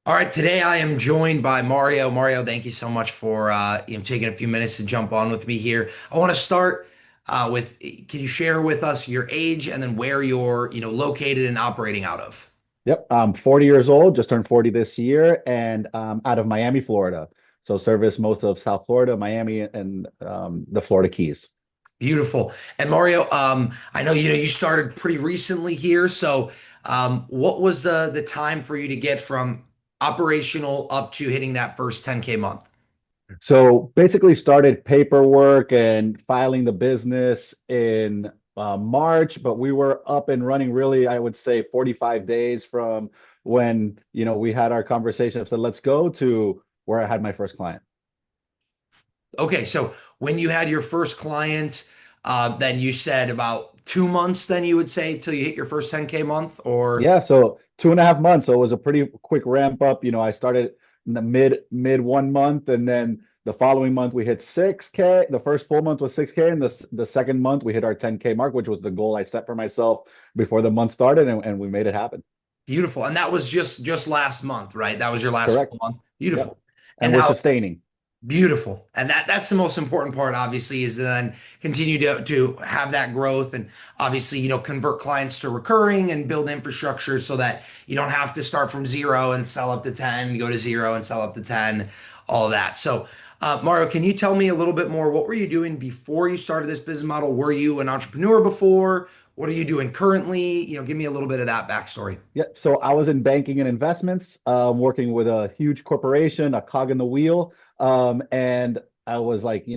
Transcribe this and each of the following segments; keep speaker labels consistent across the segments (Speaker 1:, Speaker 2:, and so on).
Speaker 1: All right, today I am joined by Mario. Mario, thank you so much for taking a few minutes to jump on with me here. I want to start with, can you share with us your age and then where you're, located and operating out of?
Speaker 2: Yep, I'm 40 years old, just turned 40 this year, and out of Miami, Florida. So service most of South Florida, Miami, and the Florida Keys.
Speaker 1: Beautiful. And Mario, I know you started pretty recently here, so what was the time for you to get from operational up to hitting that first 10K month?
Speaker 2: So basically started paperwork and filing the business in March, but we were up and running really, I would say 45 days from when, we had our conversation of said, let's go to where I had my first client.
Speaker 1: Okay, so when you had your first client, then you said about 2 months, then you would say till you hit your first 10K month, or
Speaker 2: Yeah, so 2.5 months. So it was a pretty quick ramp up. I started in the mid 1 month, and then the following month we hit 6K. The first full month was 6K, and the second month we hit our 10K mark, which was the goal I set for myself before the month started, and we made it happen.
Speaker 1: beautiful. And that was just last month, right? That was your last
Speaker 2: Correct.
Speaker 1: full month.
Speaker 2: Yep.
Speaker 1: Beautiful. And
Speaker 2: And we're
Speaker 1: now
Speaker 2: sustaining.
Speaker 1: beautiful. And that's the most important part, obviously, is to then continue to have that growth and obviously, convert clients to recurring and build infrastructure so that you don't have to start from zero and sell up to 10, go to zero and sell up to 10, all of that. So, Mario, can you tell me a little bit more? What were you doing before you started this business model? Were you an entrepreneur before? What are you doing currently? Give me a little bit of that backstory.
Speaker 2: Yeah, so I was in banking and investments, working with a huge corporation, a cog in the wheel. And I was like,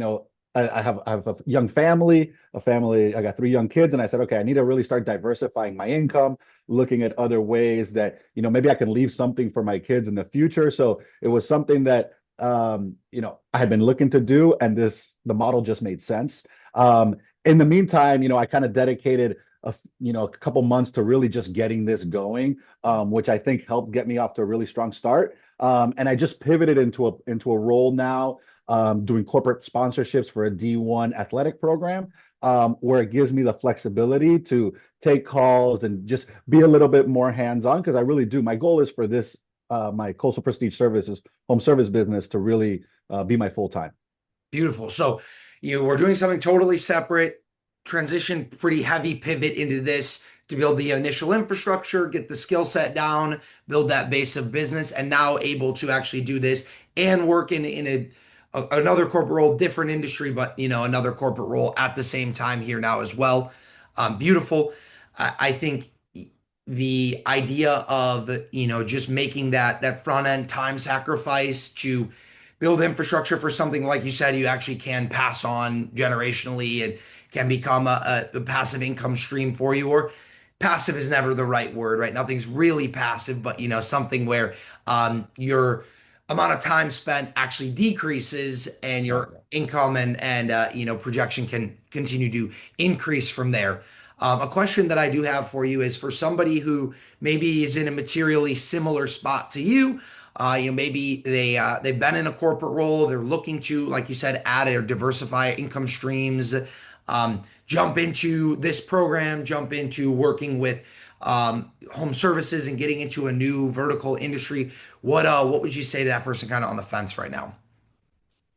Speaker 2: I have a young family, I got three young kids, and I said, okay, I need to really start diversifying my income, looking at other ways that, maybe I can leave something for my kids in the future. So it was something that, I had been looking to do, and the model just made sense. In the meantime, I kind of dedicated a couple months to really just getting this going, which I think helped get me off to a really strong start. And I just pivoted into a role now, doing corporate sponsorships for a D1 athletic program, where it gives me the flexibility to take calls and just be a little bit more hands-on because I really do. My goal is for this, my Coastal Prestige Services home service business to really be my full time.
Speaker 1: Beautiful. So you were doing something totally separate, transition pretty heavy pivot into this to build the initial infrastructure, get the skill set down, build that base of business, and now able to actually do this and work in another corporate role, different industry, but another corporate role at the same time here now as well. Beautiful. I think the idea of just making that front end time sacrifice to build infrastructure for something like you said you actually can pass on generationally and can become a passive income stream for you, or passive is never the right word, right? Nothing's really passive, but something where your amount of time spent actually decreases and your
Speaker 2: Exactly.
Speaker 1: income and projection can continue to increase from there. A question that I do have for you is for somebody who maybe is in a materially similar spot to you. Maybe they've been in a corporate role. They're looking to, like you said, add or diversify income streams. Jump into this program. Jump into working with home services and getting into a new vertical industry. What would you say to that person kind of on the fence right now?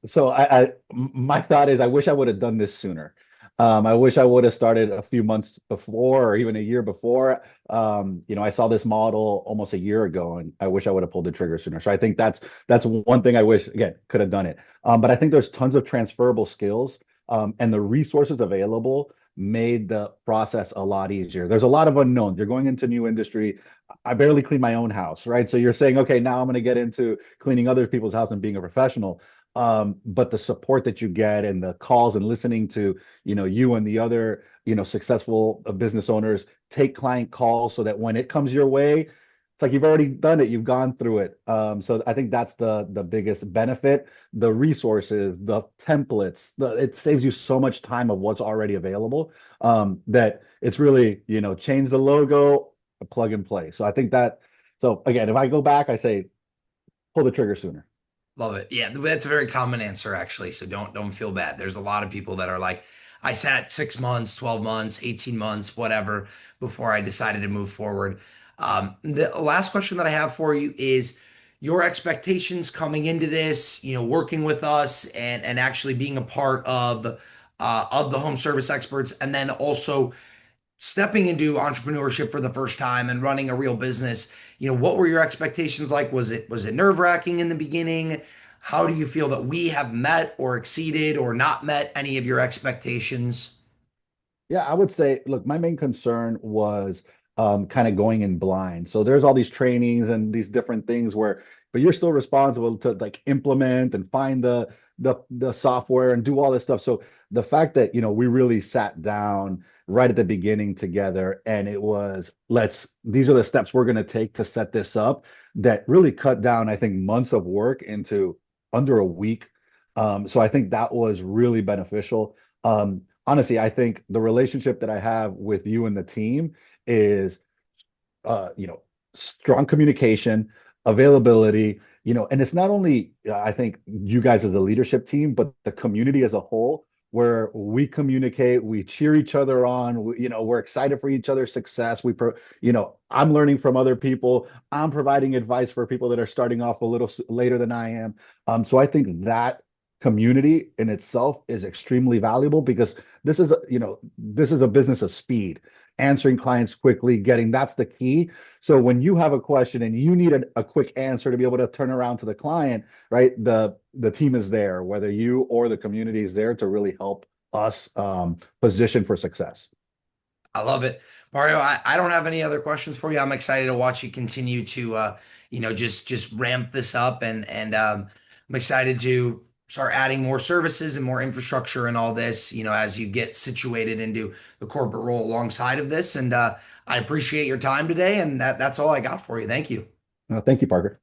Speaker 2: So my thought is, I wish I would have done this sooner. I wish I would have started a few months before, or even a year before. I saw this model almost a year ago, and I wish I would have pulled the trigger sooner. So I think that's one thing I wish again could have done it. But I think there's tons of transferable skills, and the resources available made the process a lot easier. There's a lot of unknowns. You're going into new industry. I barely clean my own house, right? So you're saying, okay, now I'm going to get into cleaning other people's house and being a professional. But the support that you get and the calls and listening to, you and the other, successful business owners take client calls so that when it comes your way, it's like you've already done it, you've gone through it. So I think that's the biggest benefit. The resources, the templates, it saves you so much time of what's already available, that it's really, change the logo, plug and play. So I think that. So again, if I go back, I say pull the trigger sooner.
Speaker 1: Love it. Yeah, that's a very common answer actually. So don't feel bad. There's a lot of people that are like, I sat 6 months, 12 months, 18 months, whatever, before I decided to move forward. The last question that I have for you is your expectations coming into this, working with us and actually being a part of the home service experts, and then also stepping into entrepreneurship for the first time and running a real business. What were your expectations like? Was it nerve-wracking in the beginning? How do you feel that we have met or exceeded or not met any of your expectations?
Speaker 2: Yeah, I would say, look, my main concern was kind of going in blind. So there's all these trainings and these different things where, but you're still responsible to like implement and find the software and do all this stuff. So the fact that, we really sat down right at the beginning together and it was, these are the steps we're going to take to set this up, that really cut down, I think, months of work into under a week. So I think that was really beneficial. Honestly, I think the relationship that I have with you and the team is, you know, strong communication, availability, and it's not only, I think, you guys as a leadership team, but the community as a whole, where we communicate, we cheer each other on, we're excited for each other's success. I'm learning from other people. I'm providing advice for people that are starting off a little later than I am. So I think that community in itself is extremely valuable because this is a business of speed, answering clients quickly, that's the key. So when you have a question and you need a quick answer to be able to turn around to the client, right? The team is there, whether you or the community is there to really help us position for success.
Speaker 1: I love it. Mario, I don't have any other questions for you. I'm excited to watch you continue to just ramp this up and I'm excited to start adding more services and more infrastructure and all this, as you get situated into the corporate role alongside of this. And I appreciate your time today, and that's all I got for you. Thank you.
Speaker 2: Thank you, Parker.